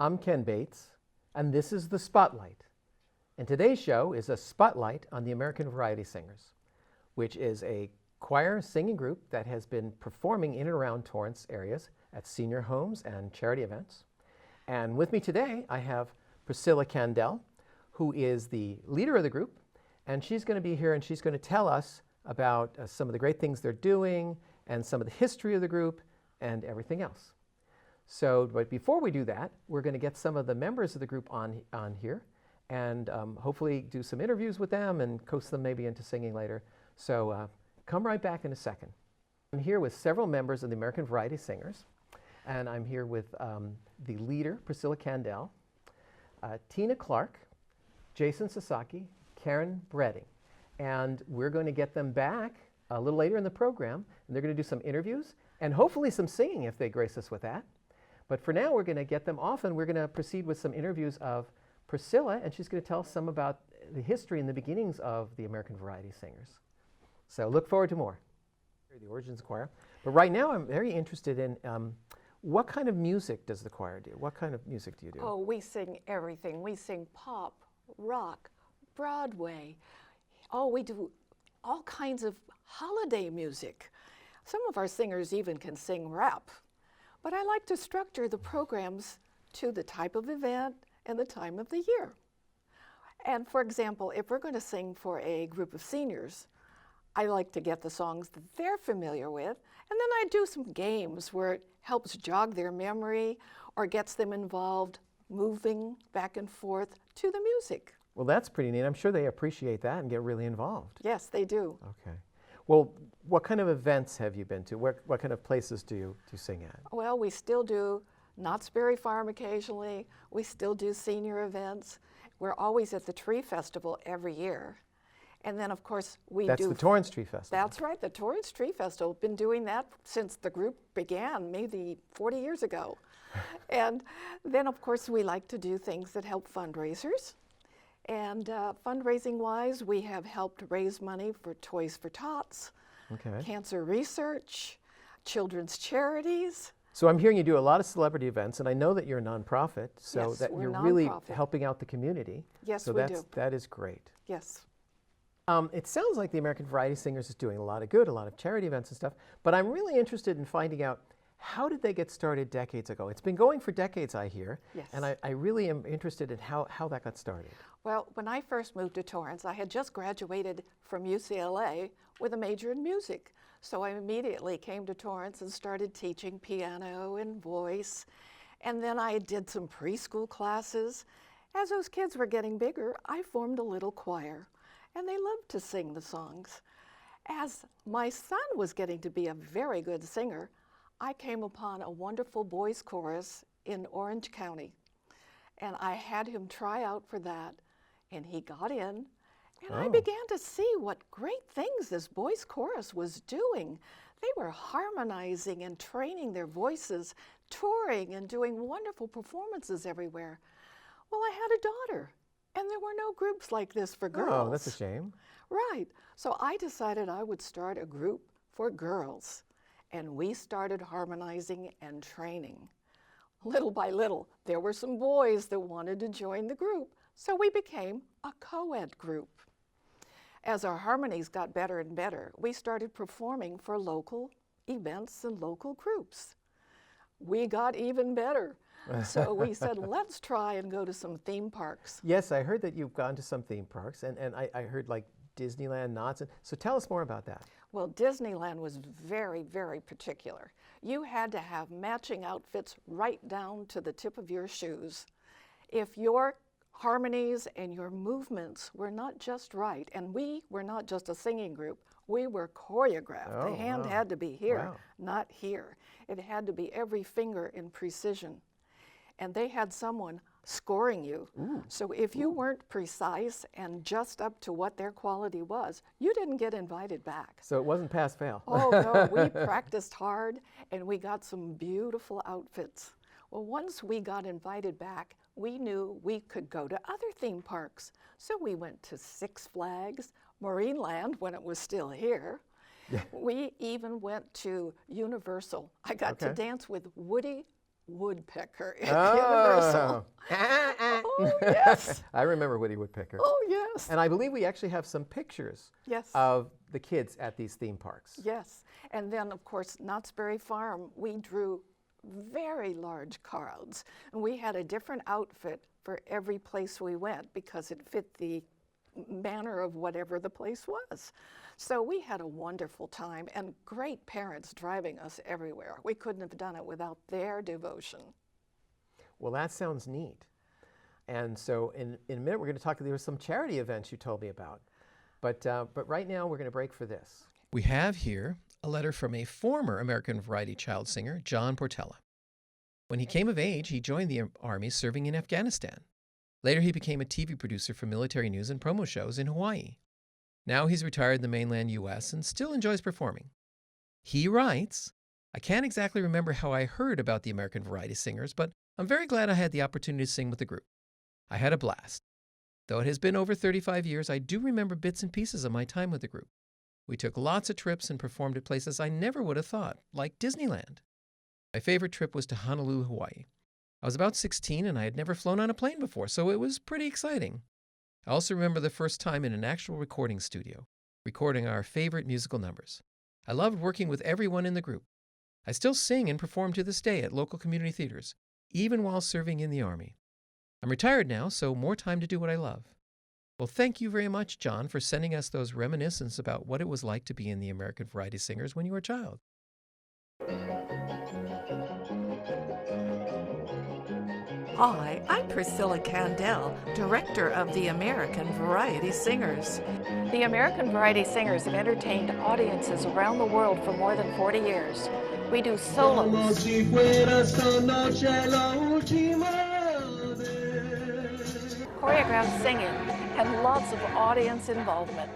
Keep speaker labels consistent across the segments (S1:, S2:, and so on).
S1: I'm Kenn Bates, and this is The Spotlight. And today's show is a spotlight on the American Variety Singers, which is a choir singing group that has been performing in and around Torrance areas at senior homes and charity events. And with me today, I have Priscilla Kandel, who is the leader of the group, and she's going to be here and she's going to tell us about some of the great things they're doing and some of the history of the group and everything else. So, but before we do that, we're going to get some of the members of the group on here and hopefully do some interviews with them and coax them maybe into singing later. So come right back in a second. I'm here with several members of the American Variety Singers, and I'm here with the leader, Priscilla Kandel, Tina Clark, Jason Sasaki, Karen Bredding. And we're going to get them back a little later in the program, and they're going to do some interviews and hopefully some singing if they grace us with that. But for now, we're going to get them off, and we're going to proceed with some interviews of Priscilla, and she's going to tell us some about the history and the beginnings of the American Variety Singers. So look forward to more. The Origins Choir. But right now, I'm very interested in what kind of music does the choir do? What kind of music do you do?
S2: Oh, we sing everything. We sing pop, rock, Broadway. Oh, we do all kinds of holiday music. Some of our singers even can sing rap. But I like to structure the programs to the type of event and the time of the year. And for example, if we're going to sing for a group of seniors, I like to get the songs that they're familiar with, and then I do some games where it helps jog their memory or gets them involved, moving back and forth to the music.
S1: Well, that's pretty neat. I'm sure they appreciate that and get really involved.
S2: Yes, they do.
S1: Okay. Well, what kind of events have you been to? What kind of places do you sing at?
S2: Well, we still do Knott's Berry Farm occasionally. We still do senior events. We're always at the Tree Festival every year. And then, of course,
S1: That's the Torrance Tree Festival.
S2: That's right, the Torrance Tree Festival. Been doing that since the group began, maybe 40 years ago. And then, of course, we like to do things that help fundraisers. And fundraising-wise, we have helped raise money for Toys for Tots, cancer research, children's charities.
S1: So I'm hearing you do a lot of celebrity events, and I know that you're a nonprofit, so
S2: Yes,
S1: that
S2: we're
S1: you're
S2: nonprofit.
S1: really helping out the community.
S2: Yes,
S1: so
S2: we do.
S1: That is great.
S2: Yes.
S1: It sounds like the American Variety Singers is doing a lot of good, a lot of charity events and stuff, but I'm really interested in finding out, how did they get started decades ago? It's been going for decades, I hear,
S2: Yes.
S1: and I really am interested in how that got started.
S2: Well, when I first moved to Torrance, I had just graduated from UCLA with a major in music. So I immediately came to Torrance and started teaching piano and voice. And then I did some preschool classes. As those kids were getting bigger, I formed a little choir, and they loved to sing the songs. As my son was getting to be a very good singer, I came upon a wonderful boys' chorus in Orange County. And I had him try out for that, and he got in. And I began to see what great things this boys' chorus was doing. They were harmonizing and training their voices, touring and doing wonderful performances everywhere. Well, I had a daughter, and there were no groups like this for girls.
S1: Oh, that's a shame.
S2: Right. So I decided I would start a group for girls. And we started harmonizing and training. Little by little, there were some boys that wanted to join the group, so we became a co-ed group. As our harmonies got better and better, we started performing for local events and local groups. We got even better. So we said, let's try and go to some theme parks.
S1: Yes, I heard that you've gone to some theme parks, and I heard like Disneyland, Knott's. So tell us more about that.
S2: Well, Disneyland was very, very particular. You had to have matching outfits right down to the tip of your shoes. If your harmonies and your movements were not just right, and we were not just a singing group, we were choreographed.
S1: Oh,
S2: the hand
S1: wow.
S2: had to be here,
S1: Wow.
S2: not here. It had to be every finger in precision. And they had someone scoring you.
S1: Ooh.
S2: So if you weren't precise and just up to what their quality was, you didn't get invited back.
S1: So it wasn't pass-fail.
S2: Oh no, we practiced hard and we got some beautiful outfits. Well, once we got invited back, we knew we could go to other theme parks. So we went to Six Flags, Marineland when it was still here. We even went to Universal. I got to dance with Woody Woodpecker at Universal. Oh, yes.
S1: I remember Woody Woodpecker.
S2: Oh, yes.
S1: And I believe we actually have some pictures
S2: Yes.
S1: of the kids at these theme parks.
S2: Yes. And then, of course, Knott's Berry Farm, we drew very large crowds. And we had a different outfit for every place we went because it fit the manner of whatever the place was. So we had a wonderful time and great parents driving us everywhere. We couldn't have done it without their devotion.
S1: Well, that sounds neat. And so in a minute, we're going to talk, there were some charity events you told me about. But right now, we're going to break for this. We have here a letter from a former American Variety child singer, John Portella. When he came of age, he joined the Army serving in Afghanistan. Later, he became a TV producer for military news and promo shows in Hawaii. Now he's retired in the mainland U.S. and still enjoys performing. He writes, I can't exactly remember how I heard about the American Variety Singers, but I'm very glad I had the opportunity to sing with the group. I had a blast. Though it has been over 35 years, I do remember bits and pieces of my time with the group. We took lots of trips and performed at places I never would have thought, like Disneyland. My favorite trip was to Honolulu, Hawaii. I was about 16 and I had never flown on a plane before, so it was pretty exciting. I also remember the first time in an actual recording studio, recording our favorite musical numbers. I loved working with everyone in the group. I still sing and perform to this day at local community theaters, even while serving in the Army. I'm retired now, so more time to do what I love. Well, thank you very much, John, for sending us those reminiscences about what it was like to be in the American Variety Singers when you were a child.
S2: Hi, I'm Priscilla Kandel, Director of the American Variety Singers. The American Variety Singers have entertained audiences around the world for more than 40 years. We do solos, choreographed singing, and lots of audience involvement.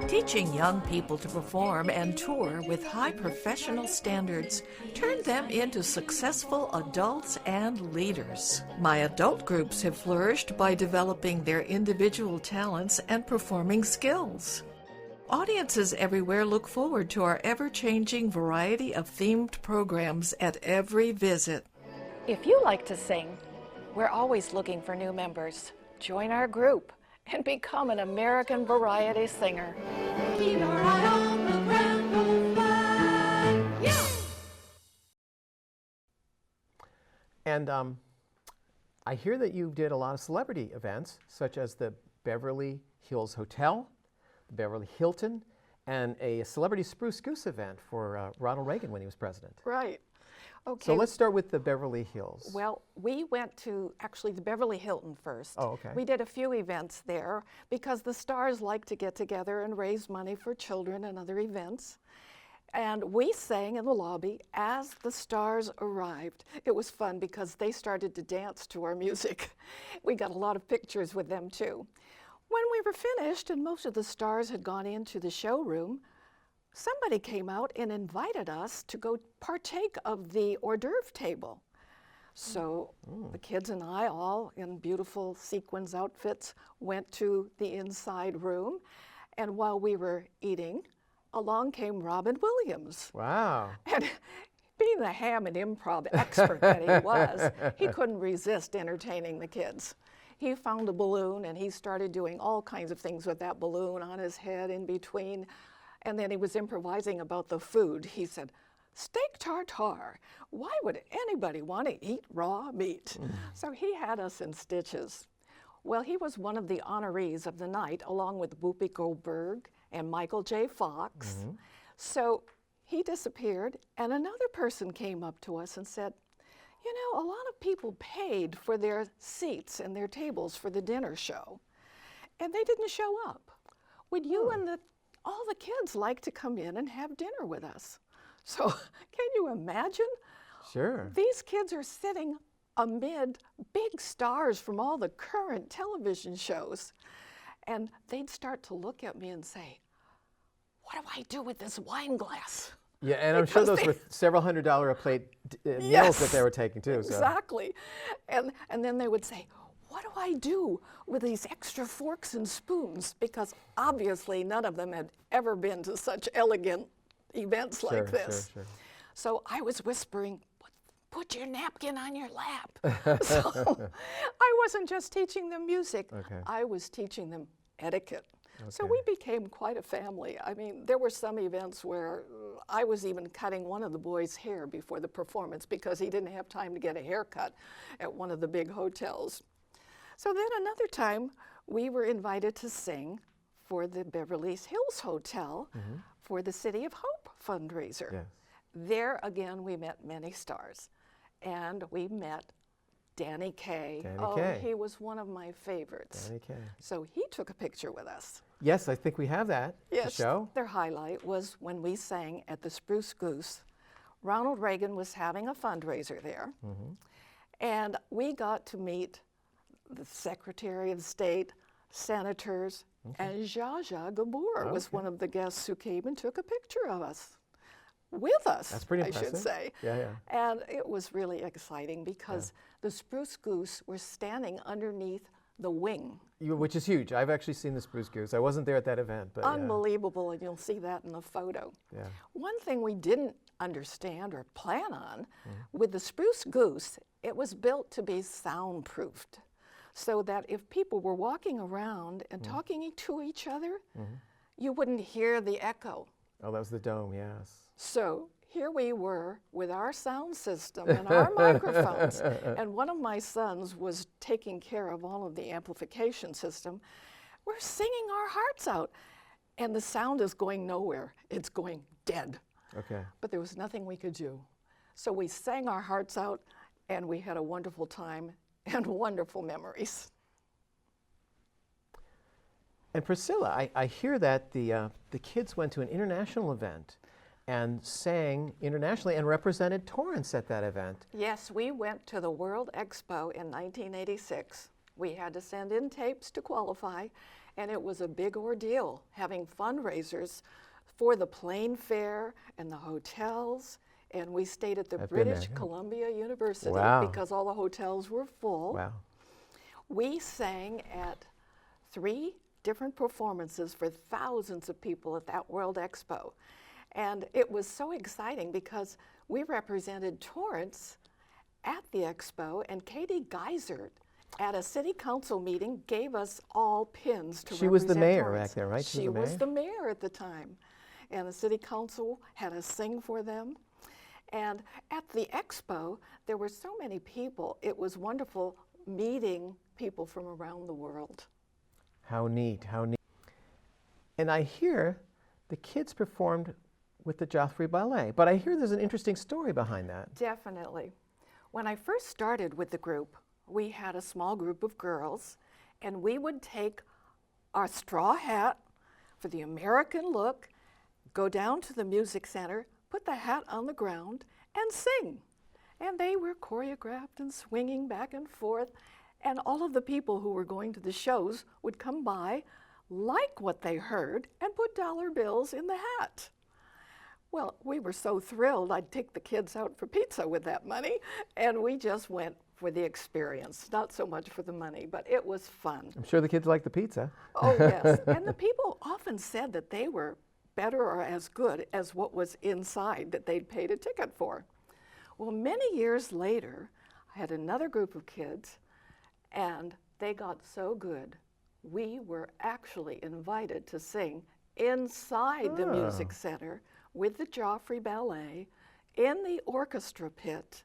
S2: Teaching young people to perform and tour with high professional standards turned them into successful adults and leaders. My adult groups have flourished by developing their individual talents and performing skills. Audiences everywhere look forward to our ever-changing variety of themed programs at every visit. If you like to sing, we're always looking for new members. Join our group and become an American Variety singer. Keep our eye on the grand old flag. Yeah!
S1: And I hear that you did a lot of celebrity events, such as the Beverly Hills Hotel, the Beverly Hilton, and a celebrity Spruce Goose event for Ronald Reagan when he was president.
S2: Right. Okay.
S1: So let's start with the Beverly Hills.
S2: Well, we went to actually the Beverly Hilton first.
S1: Oh, okay.
S2: We did a few events there because the stars like to get together and raise money for children and other events. And we sang in the lobby as the stars arrived. It was fun because they started to dance to our music. We got a lot of pictures with them too. When we were finished and most of the stars had gone into the showroom, somebody came out and invited us to go partake of the hors d'oeuvre table. So the kids and I, all in beautiful sequins outfits, went to the inside room. And while we were eating, along came Robin Williams.
S1: Wow.
S2: And being the ham and improv expert that he was, he couldn't resist entertaining the kids. He found a balloon and he started doing all kinds of things with that balloon on his head in between. And then he was improvising about the food. He said, steak tartare. Why would anybody want to eat raw meat? So he had us in stitches. Well, he was one of the honorees of the night, along with Whoopi Goldberg and Michael J. Fox. So he disappeared, and another person came up to us and said, you know, a lot of people paid for their seats and their tables for the dinner show, and they didn't show up. Would you and all the kids like to come in and have dinner with us? So can you imagine?
S1: Sure.
S2: These kids are sitting amid big stars from all the current television shows. And they'd start to look at me and say, what do I do with this wine glass?
S1: Yeah, and I'm sure those were several $100 a plate meals that they were taking too. So.
S2: Exactly. And then they would say, what do I do with these extra forks and spoons? Because obviously none of them had ever been to such elegant events like this.
S1: Sure.
S2: So I was whispering, put your napkin on your lap. So I wasn't just teaching them music,
S1: Okay.
S2: I was teaching them etiquette. So
S1: Okay.
S2: we became quite a family. I mean, there were some events where I was even cutting one of the boys' hair before the performance because he didn't have time to get a haircut at one of the big hotels. So then another time, we were invited to sing for the Beverly Hills Hotel for the City of Hope fundraiser.
S1: Yes.
S2: There again, we met many stars. And we met Danny Kaye.
S1: Danny Kaye.
S2: He was one of my favorites.
S1: Danny Kaye.
S2: So he took a picture with us.
S1: Yes, I think we have that to
S2: Yes,
S1: show.
S2: their highlight was when we sang at the Spruce Goose. Ronald Reagan was having a fundraiser there. And we got to meet the Secretary of State, senators, and Zsa Zsa Gabor was one of the guests who came and took a picture of us. With us,
S1: That's pretty
S2: I should
S1: impressive.
S2: say.
S1: Yeah, yeah.
S2: And it was really exciting because the Spruce Goose were standing underneath the wing.
S1: Which is huge. I've actually seen the Spruce Goose. I wasn't there at that event, but
S2: Unbelievable, and you'll see that in the photo.
S1: yeah.
S2: One thing we didn't understand or plan on, with the Spruce Goose, it was built to be soundproofed, so that if people were walking around and talking to each other, you wouldn't hear the echo.
S1: Oh, that was the dome, yes.
S2: So here we were with our sound system and our microphones, and one of my sons was taking care of all of the amplification system. We're singing our hearts out, and the sound is going nowhere. It's going dead.
S1: Okay.
S2: But there was nothing we could do. So we sang our hearts out, and we had a wonderful time and wonderful memories.
S1: And Priscilla, I hear that the kids went to an international event and sang internationally and represented Torrance at that event.
S2: Yes, we went to the World Expo in 1986. We had to send in tapes to qualify, and it was a big ordeal having fundraisers for the plane fare and the hotels. And we stayed at the
S1: I've been there,
S2: British
S1: yeah.
S2: Columbia University
S1: Wow.
S2: because all the hotels were full.
S1: Wow.
S2: We sang at 3 different performances for thousands of people at that World Expo. And it was so exciting because we represented Torrance at the expo, and Katie Geisert at a city council meeting gave us all pins to represent
S1: She was the mayor
S2: Torrance.
S1: back there, right?
S2: She was the mayor at the time. And the city council had us sing for them. And at the expo, there were so many people. It was wonderful meeting people from around the world.
S1: How neat, how neat. And I hear the kids performed with the Joffrey Ballet, but I hear there's an interesting story behind that.
S2: Definitely. When I first started with the group, we had a small group of girls, and we would take our straw hat for the American look, go down to the music center, put the hat on the ground, and sing. And they were choreographed and swinging back and forth, and all of the people who were going to the shows would come by, like what they heard, and put dollar bills in the hat. Well, we were so thrilled, I'd take the kids out for pizza with that money, and we just went for the experience, not so much for the money, but it was fun.
S1: I'm sure the kids liked the pizza.
S2: Oh, yes. And the people often said that they were better or as good as what was inside that they'd paid a ticket for. Well, many years later, I had another group of kids, and they got so good, we were actually invited to sing inside the music center with the Joffrey Ballet in the orchestra pit.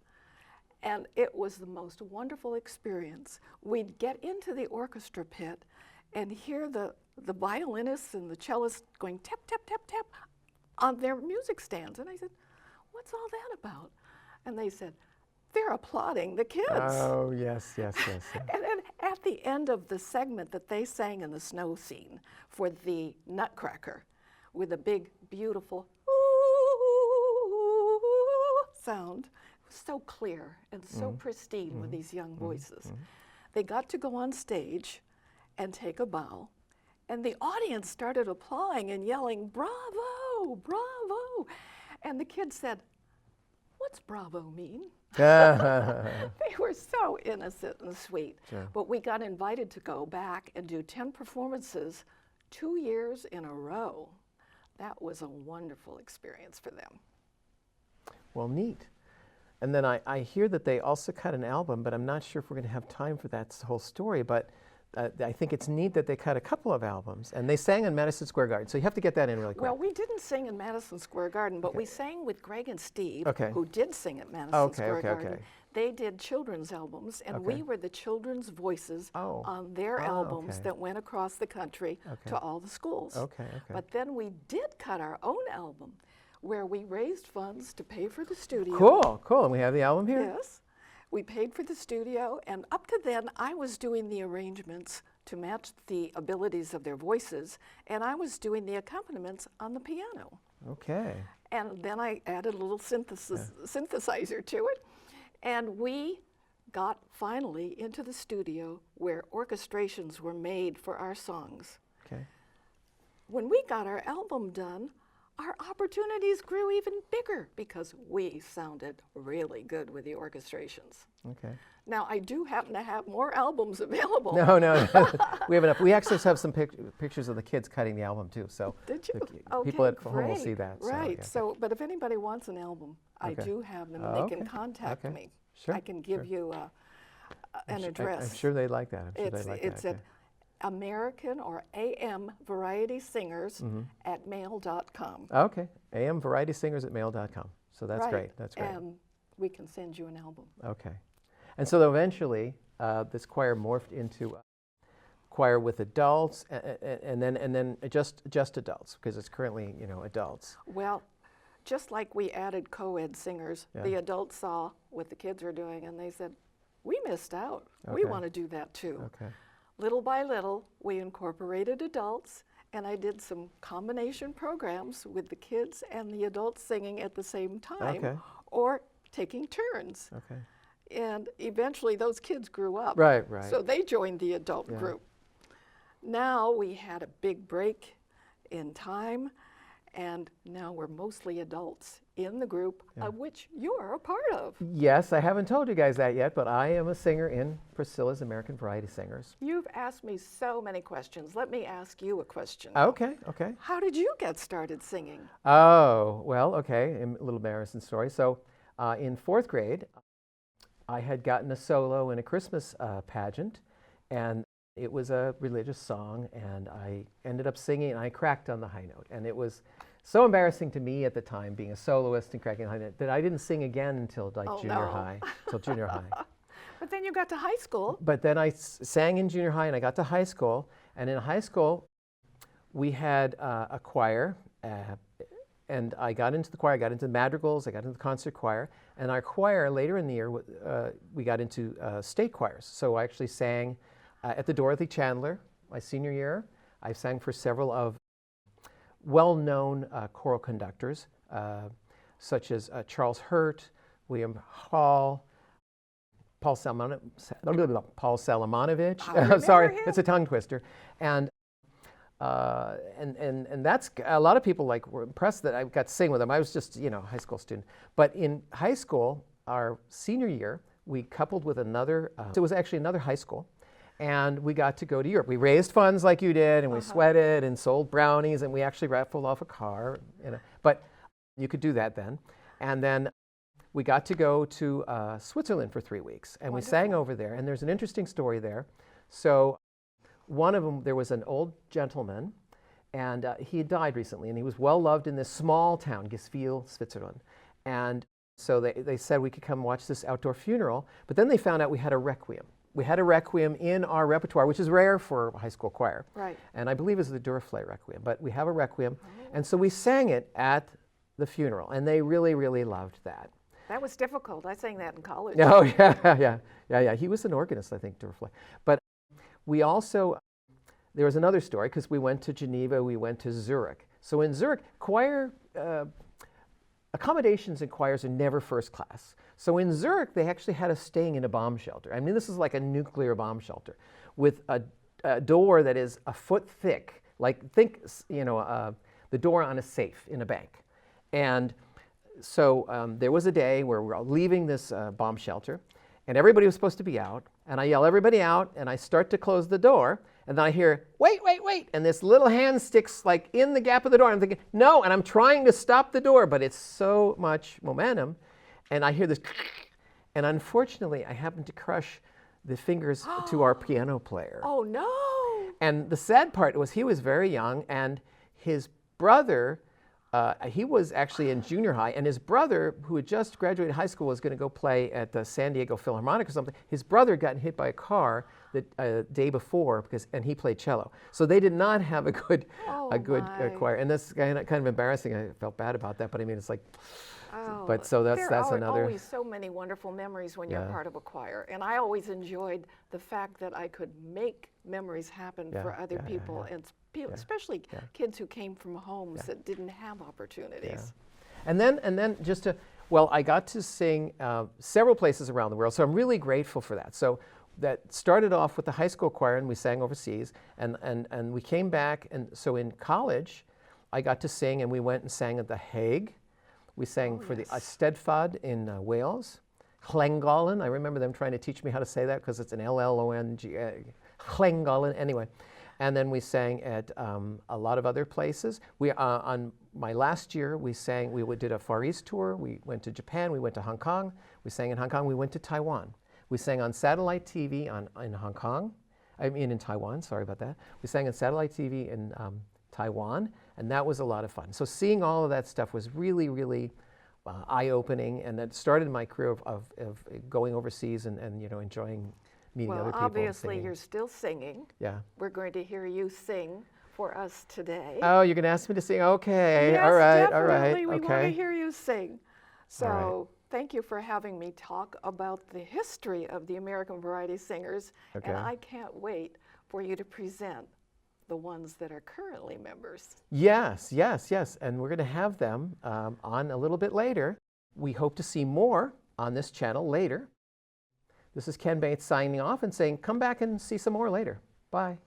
S2: And it was the most wonderful experience. We'd get into the orchestra pit and hear the violinists and the cellists going tap, tap, tap, tap on their music stands. And I said, what's all that about? And they said, they're applauding the kids.
S1: Oh, yes, yes, yes. yes.
S2: And then at the end of the segment that they sang in the snow scene for the Nutcracker with a big, beautiful sound, it was so clear and so pristine with these young voices. They got to go on stage and take a bow, and the audience started applauding and yelling, bravo, bravo. And the kids said, what's bravo mean? They were so innocent and sweet.
S1: Sure.
S2: But we got invited to go back and do 10 performances 2 years in a row. That was a wonderful experience for them.
S1: Well, neat. And then I hear that they also cut an album, but I'm not sure if we're going to have time for that whole story. But I think it's neat that they cut a couple of albums, and they sang in Madison Square Garden. So you have to get that in really quick.
S2: Well, we didn't sing in Madison Square Garden, but we sang with Greg and Steve,
S1: Okay.
S2: who did sing at Madison Square Garden.
S1: Okay.
S2: They did children's albums, and we were the children's voices on their albums that went across the country to all the schools.
S1: Okay.
S2: But then we did cut our own album, where we raised funds to pay for the studio.
S1: Cool. And we have the album here?
S2: Yes. We paid for the studio, and up to then, I was doing the arrangements to match the abilities of their voices, and I was doing the accompaniments on the piano.
S1: Okay.
S2: And then I added a little synthesizer to it, and we got finally into the studio where orchestrations were made for our songs.
S1: Okay.
S2: When we got our album done, our opportunities grew even bigger because we sounded really good with the orchestrations.
S1: Okay.
S2: Now, I do happen to have more albums available.
S1: No. We have enough. We actually have some pictures of the kids cutting the album too. So
S2: Did you?
S1: people at
S2: Okay,
S1: home will
S2: great.
S1: see that.
S2: Right.
S1: So,
S2: So, but if anybody wants an album, I do have them, and they can contact me.
S1: Sure,
S2: I can give you an address.
S1: I'm sure they like that.
S2: It's at American or AM Variety Singers at mail.com.
S1: Okay. AM Variety Singers at mail.com. So that's great. That's great.
S2: And we can send you an album.
S1: Okay. And so eventually, this choir morphed into a choir with adults, and then just adults, because it's currently adults.
S2: Well, just like we added co-ed singers, the adults saw what the kids were doing, and they said, "We missed out. We want to do that too."
S1: Okay.
S2: Little by little, we incorporated adults, and I did some combination programs with the kids and the adults singing at the same time, or taking turns.
S1: Okay.
S2: And eventually those kids grew up.
S1: Right.
S2: So they joined the adult group. Now we had a big break in time, and now we're mostly adults in the group, of which you're a part of.
S1: Yes, I haven't told you guys that yet, but I am a singer in Priscilla's American Variety Singers.
S2: You've asked me so many questions. Let me ask you a question.
S1: Okay.
S2: How did you get started singing?
S1: Oh, well, okay, a little embarrassing story. So in 4th grade, I had gotten a solo in a Christmas pageant, and it was a religious song, and I ended up singing, and I cracked on the high note. And it was so embarrassing to me at the time, being a soloist and cracking the high note, that I didn't sing again until junior high.
S2: But then you got to high school.
S1: But then I sang in junior high, and I got to high school. And in high school, we had a choir, and I got into the choir. I got into the madrigals. I got into the concert choir. And our choir, later in the year, we got into state choirs. So I actually sang at the Dorothy Chandler my senior year. I sang for several of well-known choral conductors, such as Charles Hurt, William Hall, Paul Salamanovich. Sorry, it's a tongue twister. And that's, a lot of people were impressed that I got to sing with them. I was just, a high school student. But in high school, our senior year, we coupled with another, so it was actually another high school, and we got to go to Europe. We raised funds like you did, and we sweated and sold brownies, and we actually raffled off a car. But you could do that then. And then we got to go to Switzerland for 3 weeks, and we sang over there. And there's an interesting story there. So one of them, there was an old gentleman, and he had died recently, and he was well loved in this small town, Giswil, Switzerland. And so they said we could come watch this outdoor funeral, but then they found out we had a requiem. We had a requiem in our repertoire, which is rare for a high school choir.
S2: Right.
S1: And I believe it's the Duraflay requiem, but we have a requiem. And so we sang it at the funeral, and they really, really loved that.
S2: That was difficult. I sang that in college.
S1: Oh, yeah. He was an organist, I think, Duraflay. But we also, there was another story, because we went to Geneva, we went to Zurich. So in Zurich, choir, accommodations in choirs are never first class. So in Zurich, they actually had us staying in a bomb shelter. I mean, this is like a nuclear bomb shelter with a door that is a foot thick, think, the door on a safe in a bank. And so there was a day where we're all leaving this bomb shelter, and everybody was supposed to be out, and I yell everybody out, and I start to close the door, And then I hear, wait, wait, wait. And this little hand sticks like in the gap of the door. I'm thinking, no. And I'm trying to stop the door, but it's so much momentum. And I hear this, and unfortunately, I happen to crush the fingers to our piano player.
S2: Oh, no.
S1: And the sad part was he was very young, and his brother, he was actually in junior high, and his brother, who had just graduated high school, was going to go play at the San Diego Philharmonic or something. His brother got hit by a car the day before, and he played cello. So they did not have a good choir. And that's kind of embarrassing. I felt bad about that, but I mean, it's like, but so that's another.
S2: There are always so many wonderful memories when you're part of a choir, and I always enjoyed the fact that I could make memories happen for other people, and especially kids who came from homes that didn't have opportunities.
S1: And then just to, well, I got to sing several places around the world, so I'm really grateful for that. So that started off with the high school choir, and we sang overseas, and we came back, and so in college, I got to sing, and we went and sang at The Hague. We sang for the Eisteddfod in Wales. Llangollen, I remember them trying to teach me how to say that because it's an L-L-O-N-G, Llangollen, anyway. And then we sang at a lot of other places. On my last year, we did a Far East tour. We went to Japan, we went to Hong Kong. We sang in Hong Kong, we went to Taiwan. We sang on satellite TV in Hong Kong, in Taiwan, sorry about that. We sang on satellite TV in Taiwan, and that was a lot of fun. So seeing all of that stuff was really, really eye-opening, and that started my career of going overseas and enjoying meeting other people. Well,
S2: obviously you're still singing.
S1: Yeah.
S2: We're going to hear you sing for us today.
S1: Oh, you're going to ask me to sing? Okay.
S2: Yes,
S1: all right.
S2: definitely.
S1: All right.
S2: We want to hear you sing. So thank you for having me talk about the history of the American Variety Singers, and I can't wait for you to present the ones that are currently members.
S1: Yes, yes, yes. And we're going to have them on a little bit later. We hope to see more on this channel later. This is Kenn Bates signing off and saying, come back and see some more later. Bye.